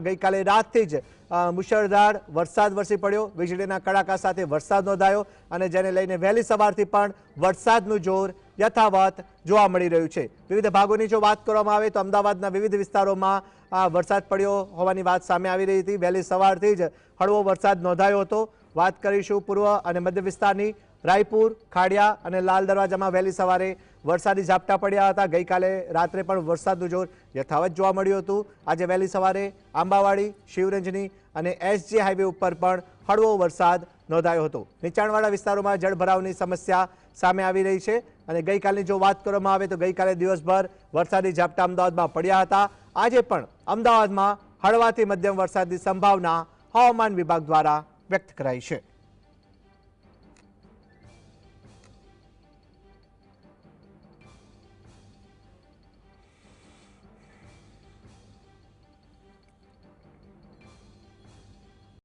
ગઈકાલે રાતથી જ મુશળધાર વરસાદ વરસી પડ્યો, વીજળીના કડાકા સાથે વરસાદ નોંધાયો અને જેને લઈને વહેલી સવારથી પણ વરસાદનું જોર યથાવત જોવા મળી રહ્યું છે। વિવિધ ભાગોની જો વાત કરવામાં આવે તો અમદાવાદના વિવિધ વિસ્તારોમાં વરસાદ પડ્યો હોવાની વાત સામે આવી રહી હતી। વહેલી સવારથી જ હળવો વરસાદ નોંધાયો હતો। વાત કરીશું પૂર્વ અને મધ્ય વિસ્તારની। રાયપુર, ખાડિયા અને લાલ દરવાજામાં વહેલી સવારે વરસાદી ઝાપટા પડ્યા હતા। ગઈકાલે રાત્રે પણ વરસાદનું જોર યથાવત જોવા મળ્યું હતું। આજે વહેલી સવારે આંબાવાડી, શિવરંજની અને એસજી હાઈવે ઉપર પણ હળવો વરસાદ નોંધાયો હતો। નીચાણવાળા વિસ્તારોમાં જળભરાવની સમસ્યા સામે આવી રહી છે અને ગઈકાલની જો વાત કરવામાં આવે તો ગઈકાલે દિવસભર વરસાદી ઝાપટા અમદાવાદમાં પડ્યા હતા। આજે પણ અમદાવાદમાં હળવાથી મધ્યમ વરસાદની સંભાવના હવામાન વિભાગ દ્વારા વ્યક્ત કરાઈ છે।